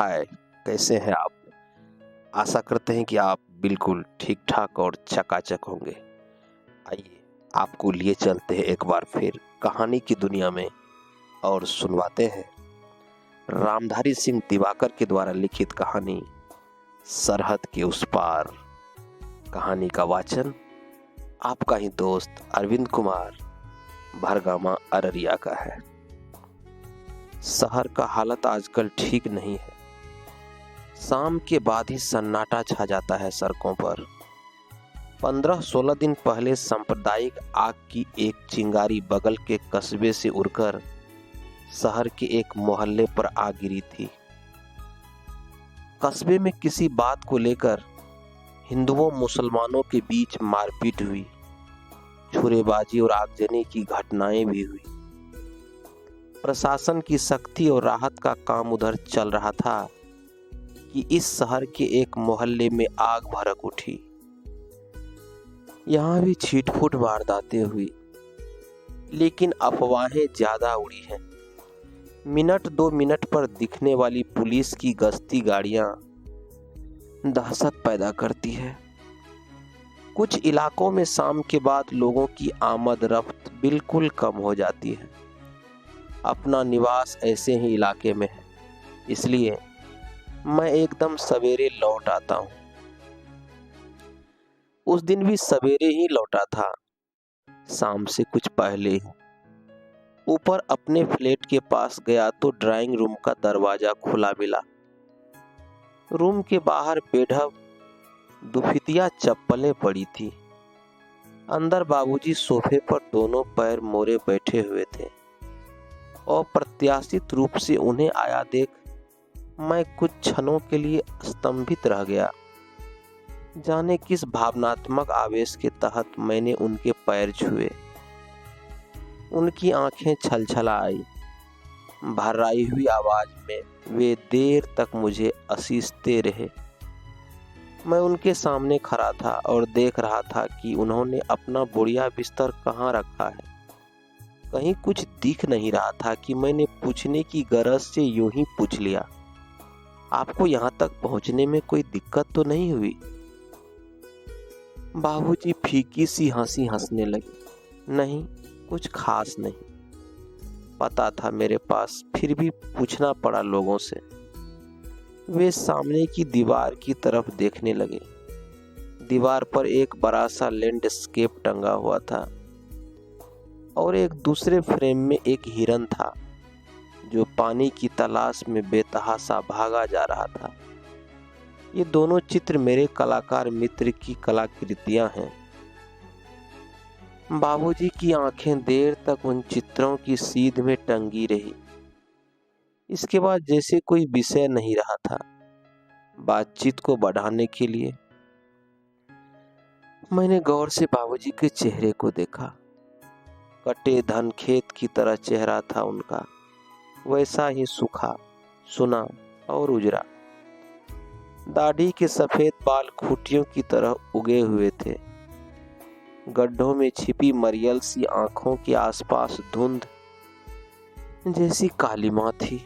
हाय, कैसे हैं आप? आशा करते हैं कि आप बिल्कुल ठीक-ठाक और चकाचक होंगे। आइए, आपको लिए चलते हैं एक बार फिर कहानी की दुनिया में और सुनवाते हैं रामधारी सिंह दिवाकर के द्वारा लिखित कहानी सरहद के उस पार। कहानी का वाचन आपका ही दोस्त अरविंद कुमार भरगामा अररिया का है। शहर का हालत आजकल ठीक नहीं है। शाम के बाद ही सन्नाटा छा जाता है सड़कों पर। 15-16 दिन पहले सांप्रदायिक आग की एक चिंगारी बगल के कस्बे से उड़कर शहर के एक मोहल्ले पर आ गिरी थी। कस्बे में किसी बात को लेकर हिंदुओं मुसलमानों के बीच मारपीट हुई, छुरेबाजी और आगजनी की घटनाएं भी हुई। प्रशासन की सख्ती और राहत का काम उधर चल रहा था कि इस शहर के एक मोहल्ले में आग भड़क उठी। यहाँ भी छीट-फूट वारदातें हुई, लेकिन अफवाहें ज्यादा उड़ी हैं। मिनट 2 मिनट पर दिखने वाली पुलिस की गश्ती गाड़ियां दहशत पैदा करती है। कुछ इलाकों में शाम के बाद लोगों की आमद रफ्त बिल्कुल कम हो जाती है। अपना निवास ऐसे ही इलाके में है, इसलिए मैं एकदम सवेरे लौट आता हूँ। उस दिन भी सवेरे ही लौटा था, शाम से कुछ पहले ही। ऊपर अपने फ्लैट के पास गया तो ड्राइंग रूम का दरवाजा खुला मिला। रूम के बाहर बेढब दुफितिया चप्पलें पड़ी थी। अंदर बाबूजी सोफे पर दोनों पैर मोड़े बैठे हुए थे। अप्रत्याशित रूप से उन्हें आया देख मैं कुछ क्षणों के लिए स्तंभित रह गया। जाने किस भावनात्मक आवेश के तहत मैंने उनके पैर छुए। उनकी आंखें छलछला आई। भर्राई हुई आवाज में वे देर तक मुझे असीसते रहे। मैं उनके सामने खड़ा था और देख रहा था कि उन्होंने अपना बोरिया बिस्तर कहाँ रखा है। कहीं कुछ दिख नहीं रहा था कि मैंने पूछने की गरज से यूं ही पूछ लिया, आपको यहाँ तक पहुँचने में कोई दिक्कत तो नहीं हुई? बाबूजी फीकी सी हंसी हंसने लगे। नहीं, कुछ खास नहीं। पता था मेरे पास, फिर भी पूछना पड़ा लोगों से। वे सामने की दीवार की तरफ देखने लगे। दीवार पर एक बड़ा सा लैंडस्केप टंगा हुआ था और एक दूसरे फ्रेम में एक हिरन था जो पानी की तलाश में बेतहाशा भागा जा रहा था। ये दोनों चित्र मेरे कलाकार मित्र की कलाकृतियां हैं। बाबूजी की आंखें देर तक उन चित्रों की सीध में टंगी रही। इसके बाद जैसे कोई विषय नहीं रहा था बातचीत को बढ़ाने के लिए। मैंने गौर से बाबूजी के चेहरे को देखा। कटे धन खेत की तरह चेहरा था उनका, वैसा ही सूखा, सुना और उजरा। दाढ़ी के सफेद बाल खूंटियों की तरह उगे हुए थे। गड्ढों में छिपी मरियल सी आंखों के आसपास धुंध जैसी कालिमा थी।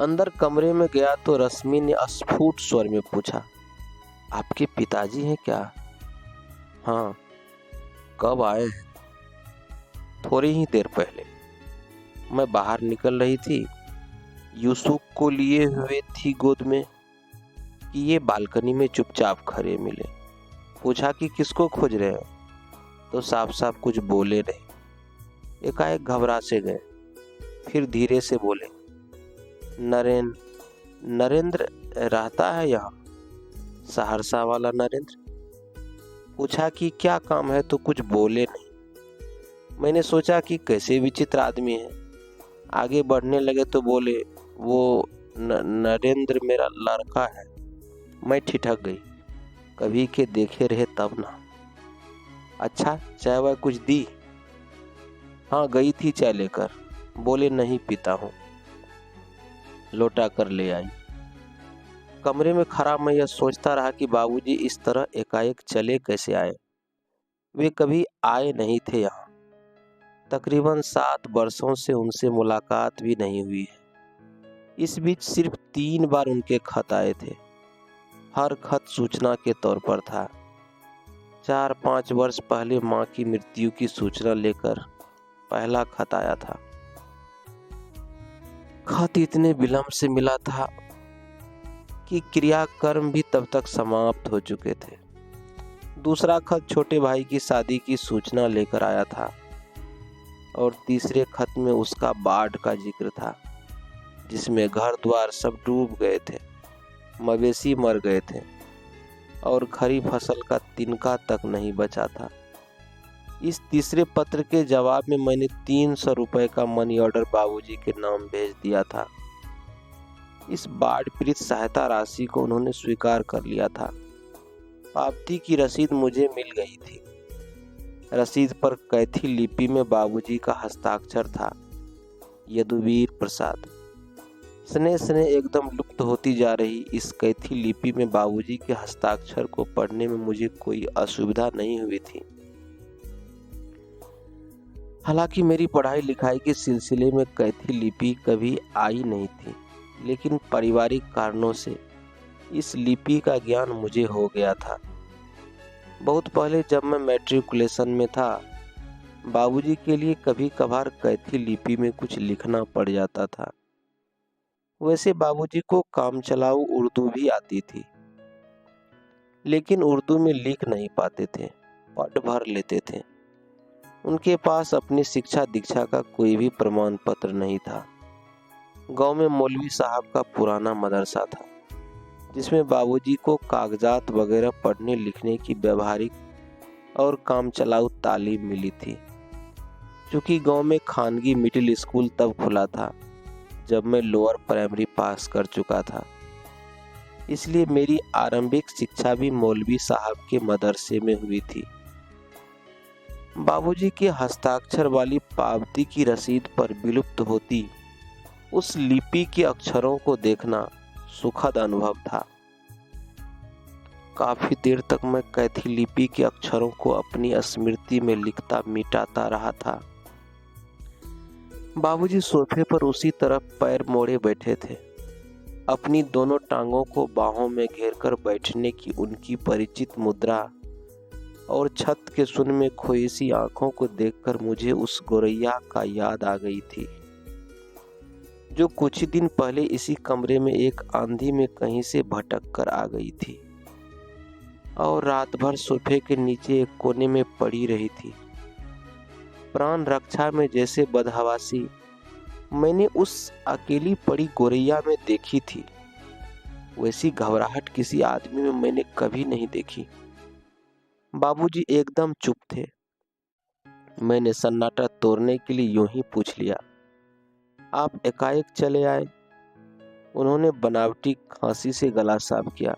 अंदर कमरे में गया तो रश्मि ने अस्फुट स्वर में पूछा, आपके पिताजी हैं क्या? हाँ। कब आए हैं? थोड़ी ही देर पहले। मैं बाहर निकल रही थी, यूसुफ को लिए हुए थी गोद में कि ये बालकनी में चुपचाप खड़े मिले। पूछा कि किसको खोज रहे हो, तो साफ साफ कुछ बोले नहीं। एकाएक घबरा से गए, फिर धीरे से बोले, नरेंद्र रहता है यहाँ? सहरसा वाला नरेंद्र? पूछा कि क्या काम है, तो कुछ बोले नहीं। मैंने सोचा कि कैसे विचित्र आदमी है। आगे बढ़ने लगे तो बोले, वो नरेंद्र मेरा लड़का है। मैं ठिठक गई, कभी के देखे रहे तब ना। अच्छा, चाय वाय कुछ दी? हाँ, गई थी चाय लेकर। बोले नहीं पीता हूँ। लौटा कर ले आई। कमरे में खड़ा मैं यह सोचता रहा कि बाबूजी इस तरह एकाएक चले कैसे आए। वे कभी आए नहीं थे यहाँ। तकरीबन 7 वर्षों से उनसे मुलाकात भी नहीं हुई है। इस बीच सिर्फ 3 बार उनके खत आए थे। हर खत सूचना के तौर पर था। 4-5 वर्ष पहले माँ की मृत्यु की सूचना लेकर पहला खत आया था। खत इतने विलंब से मिला था कि क्रियाकर्म भी तब तक समाप्त हो चुके थे। दूसरा खत छोटे भाई की शादी की सूचना लेकर आया था और तीसरे खत में उसका बाढ़ का जिक्र था, जिसमें घर द्वार सब डूब गए थे, मवेशी मर गए थे और खरी फसल का तिनका तक नहीं बचा था। इस तीसरे पत्र के जवाब में मैंने 300 रुपए का मनी ऑर्डर बाबूजी के नाम भेज दिया था। इस बाढ़ पीड़ित सहायता राशि को उन्होंने स्वीकार कर लिया था। पावती की रसीद मुझे मिल गई थी। रसीद पर कैथी लिपि में बाबूजी का हस्ताक्षर था, यदुवीर प्रसाद। स्नेह स्नेह एकदम लुप्त होती जा रही इस कैथी लिपि में बाबूजी के हस्ताक्षर को पढ़ने में मुझे कोई असुविधा नहीं हुई थी। हालांकि मेरी पढ़ाई लिखाई के सिलसिले में कैथी लिपि कभी आई नहीं थी, लेकिन पारिवारिक कारणों से इस लिपि का ज्ञान मुझे हो गया था। बहुत पहले जब मैं मैट्रिकुलेशन में था, बाबूजी के लिए कभी कभार कैथी लिपि में कुछ लिखना पड़ जाता था। वैसे बाबूजी को काम चलाऊ उर्दू भी आती थी, लेकिन उर्दू में लिख नहीं पाते थे, पढ़ भर लेते थे। उनके पास अपनी शिक्षा दीक्षा का कोई भी प्रमाण पत्र नहीं था। गांव में मौलवी साहब का पुराना मदरसा था, जिसमें बाबूजी को कागजात वगैरह पढ़ने लिखने की व्यवहारिक और काम चलाऊ तालीम मिली थी। चूँकि गांव में खानगी मिडिल स्कूल तब खुला था जब मैं लोअर प्राइमरी पास कर चुका था, इसलिए मेरी आरंभिक शिक्षा भी मौलवी साहब के मदरसे में हुई थी। बाबूजी के हस्ताक्षर वाली पावती की रसीद पर विलुप्त होती उस लिपि के अक्षरों को देखना सुखद अनुभव था। काफी देर तक मैं कैथी लिपि के अक्षरों को अपनी स्मृति में लिखता मिटाता रहा था। बाबूजी सोफे पर उसी तरफ पैर मोड़े बैठे थे। अपनी दोनों टांगों को बाहों में घेरकर बैठने की उनकी परिचित मुद्रा और छत के सुन में खोई सी आंखों को देखकर मुझे उस गोरैया का याद आ गई थी, जो कुछ ही दिन पहले इसी कमरे में एक आंधी में कहीं से भटक कर आ गई थी और रात भर सोफे के नीचे एक कोने में पड़ी रही थी। प्राण रक्षा में जैसे बदहवासी मैंने उस अकेली पड़ी गोरैया में देखी थी, वैसी घबराहट किसी आदमी में मैंने कभी नहीं देखी। बाबूजी एकदम चुप थे। मैंने सन्नाटा तोड़ने के लिए यूं ही पूछ लिया, आप एकाएक चले आए? उन्होंने बनावटी खांसी से गला साफ किया।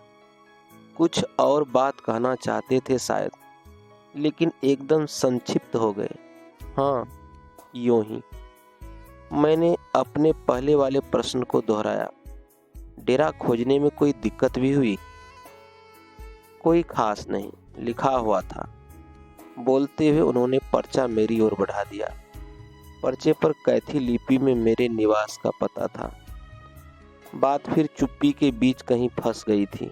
कुछ और बात कहना चाहते थे शायद, लेकिन एकदम संक्षिप्त हो गए। हाँ, यूं ही। मैंने अपने पहले वाले प्रश्न को दोहराया। डेरा खोजने में कोई दिक्कत भी हुई? कोई खास नहीं, लिखा हुआ था। बोलते हुए उन्होंने पर्चा मेरी ओर बढ़ा दिया। पर्चे पर कैथी लिपि में मेरे निवास का पता था। बात फिर चुप्पी के बीच कहीं फंस गई थी।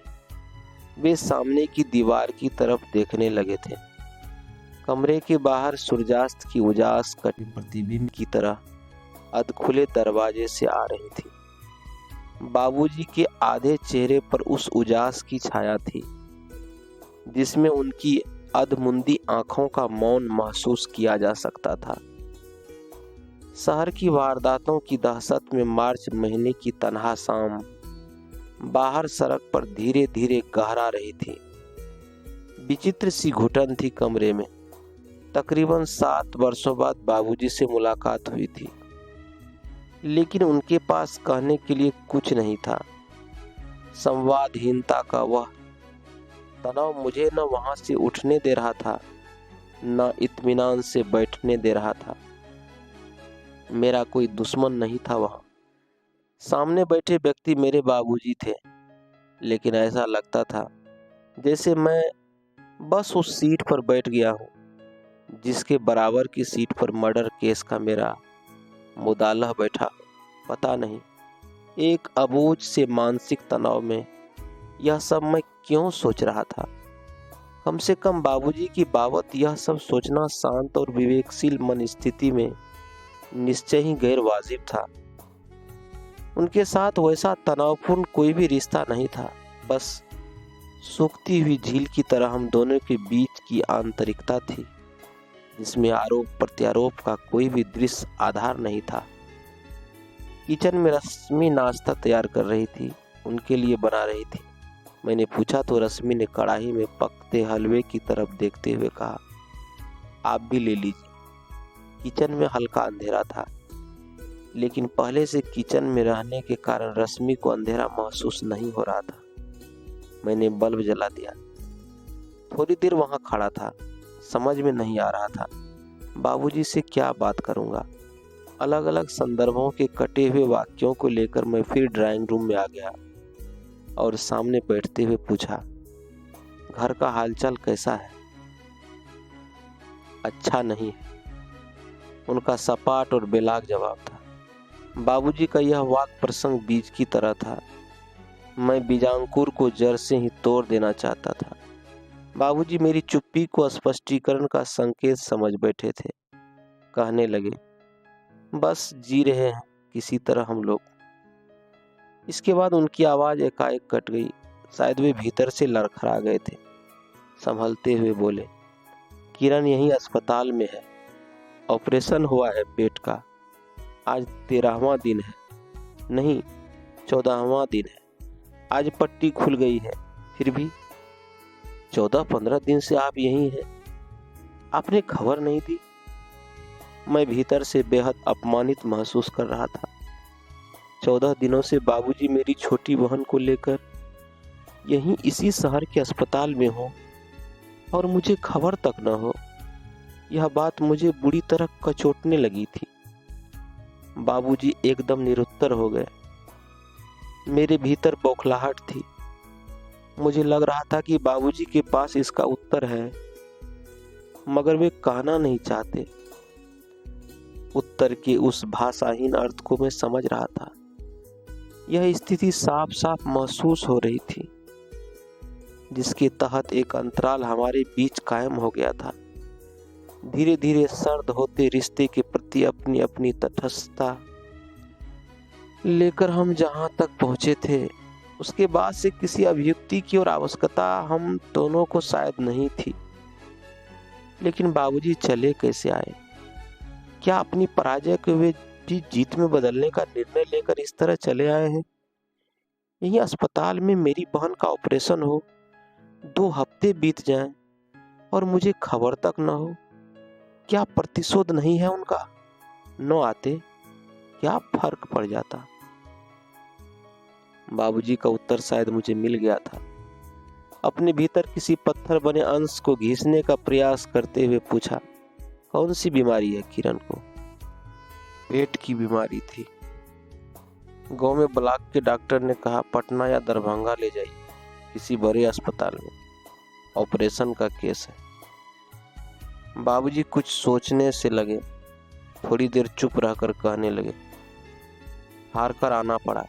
वे सामने की दीवार की तरफ देखने लगे थे। कमरे के बाहर सूर्यास्त की उजास कटी प्रतिबिंब की तरह अधखुले दरवाजे से आ रही थी। बाबूजी के आधे चेहरे पर उस उजास की छाया थी, जिसमें उनकी अधमुंदी आंखों का मौन महसूस किया जा सकता था। शहर की वारदातों की दहशत में मार्च महीने की तन्हा शाम बाहर सड़क पर धीरे धीरे गहरा रही थी। विचित्र सी घुटन थी कमरे में। तकरीबन 7 वर्षों बाद बाबूजी से मुलाकात हुई थी, लेकिन उनके पास कहने के लिए कुछ नहीं था। संवादहीनता का वह तनाव मुझे न वहां से उठने दे रहा था, न इत्मीनान से बैठने दे रहा था। मेरा कोई दुश्मन नहीं था वहां। सामने बैठे व्यक्ति मेरे बाबूजी थे, लेकिन ऐसा लगता था जैसे मैं बस उस सीट पर बैठ गया हूँ जिसके बराबर की सीट पर मर्डर केस का मेरा मुदाल्ला बैठा। पता नहीं, एक अबूझ से मानसिक तनाव में यह सब मैं क्यों सोच रहा था? कम से कम बाबूजी की बाबत यह सब सोचना शांत और विवेकशील मन स्थिति में निश्चय ही गैर वाजिब था। उनके साथ वैसा तनावपूर्ण कोई भी रिश्ता नहीं था। बस सूखती हुई झील की तरह हम दोनों के बीच की आंतरिकता थी, जिसमें आरोप प्रत्यारोप का कोई भी दृश्य आधार नहीं था। किचन में रश्मि नाश्ता तैयार कर रही थी, उनके लिए बना रही थी। मैंने पूछा तो रश्मि ने कढ़ाई में पकते हलवे की तरफ देखते हुए कहा, आप भी ले लीजिए। किचन में हल्का अंधेरा था, लेकिन पहले से किचन में रहने के कारण रश्मि को अंधेरा महसूस नहीं हो रहा था। मैंने बल्ब जला दिया। थोड़ी देर वहां खड़ा था, समझ में नहीं आ रहा था बाबूजी से क्या बात करूंगा। अलग अलग संदर्भों के कटे हुए वाक्यों को लेकर मैं फिर ड्राइंग रूम में आ गया और सामने बैठते हुए पूछा, घर का हालचाल कैसा है? अच्छा नहीं है, उनका सपाट और बेलाग जवाब था। बाबूजी का यह वाक प्रसंग बीज की तरह था। मैं बीजांकुर को जड़ से ही तोड़ देना चाहता था। बाबूजी मेरी चुप्पी को स्पष्टीकरण का संकेत समझ बैठे थे। कहने लगे, बस जी रहे हैं किसी तरह हम लोग। इसके बाद उनकी आवाज एकाएक कट गई। शायद वे भीतर से लड़खड़ा गए थे। संभलते हुए बोले, किरण यहीं अस्पताल में है, ऑपरेशन हुआ है पेट का। आज 13वां दिन है, नहीं 14वां दिन है। आज पट्टी खुल गई है। फिर भी 14-15 दिन से आप यहीं हैं, आपने खबर नहीं दी। मैं भीतर से बेहद अपमानित महसूस कर रहा था। 14 दिनों से बाबूजी मेरी छोटी बहन को लेकर यहीं इसी शहर के अस्पताल में हो और मुझे खबर तक न हो। यह बात मुझे बुरी तरह कचोटने लगी थी। बाबूजी एकदम निरुत्तर हो गए। मेरे भीतर बौखलाहट थी। मुझे लग रहा था कि बाबूजी के पास इसका उत्तर है, मगर वे कहना नहीं चाहते। उत्तर के उस भाषाहीन अर्थ को मैं समझ रहा था। यह स्थिति साफ साफ महसूस हो रही थी, जिसके तहत एक अंतराल हमारे बीच कायम हो गया था। धीरे धीरे सर्द होते रिश्ते के प्रति अपनी अपनी तटस्थता लेकर हम जहां तक पहुंचे थे, उसके बाद से किसी अभिव्यक्ति की और आवश्यकता हम दोनों को शायद नहीं थी। लेकिन बाबूजी चले कैसे आए? क्या अपनी पराजय को वे जीत में बदलने का निर्णय लेकर इस तरह चले आए हैं? यही अस्पताल में मेरी बहन का ऑपरेशन हो, 2 हफ्ते बीत जाएं और मुझे खबर तक न हो। क्या प्रतिशोध नहीं है उनका? न आते क्या फर्क पड़ जाता? बाबूजी का उत्तर शायद मुझे मिल गया था। अपने भीतर किसी पत्थर बने अंश को घिसने का प्रयास करते हुए पूछा, कौन सी बीमारी है किरण को? पेट की बीमारी थी। गांव में ब्लॉक के डॉक्टर ने कहा पटना या दरभंगा ले जाइए, किसी बड़े अस्पताल में ऑपरेशन का केस है। बाबूजी कुछ सोचने से लगे। थोड़ी देर चुप रहकर कहने लगे, हार कर आना पड़ा,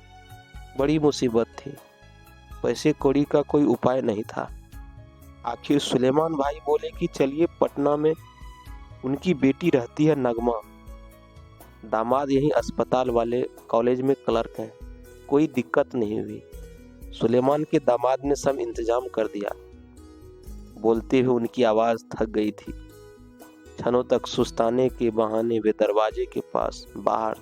बड़ी मुसीबत थी, पैसे कौड़ी का कोई उपाय नहीं था। आखिर सुलेमान भाई बोले कि चलिए पटना में उनकी बेटी रहती है नगमा, दामाद यही अस्पताल वाले कॉलेज में क्लर्क हैं, कोई दिक्कत नहीं हुई। सुलेमान के दामाद ने सब इंतजाम कर दिया। बोलते हुए उनकी आवाज थक गई थी। क्षणों तक सुस्ताने के बहाने वे दरवाजे के पास बाहर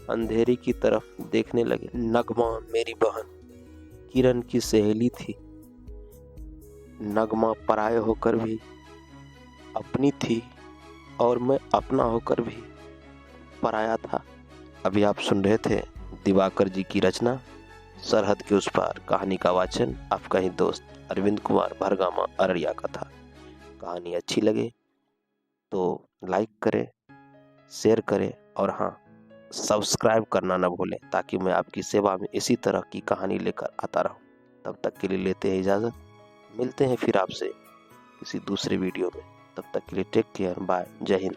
अंधेरे की तरफ देखने लगे। नगमा मेरी बहन किरण की सहेली थी। नगमा पराये होकर भी अपनी थी और मैं अपना होकर भी पराया था। अभी आप सुन रहे थे दिवाकर जी की रचना सरहद के उस पार। कहानी का वाचन आपका ही दोस्त अरविंद कुमार भरगामा अररिया का था। कहानी अच्छी लगे तो लाइक करें, शेयर करें और हाँ, सब्सक्राइब करना न भूलें, ताकि मैं आपकी सेवा में इसी तरह की कहानी लेकर आता रहूं। तब तक के लिए लेते हैं इजाज़त। मिलते हैं फिर आपसे किसी दूसरे वीडियो में। तब तक के लिए टेक केयर, बाय, जय हिंद।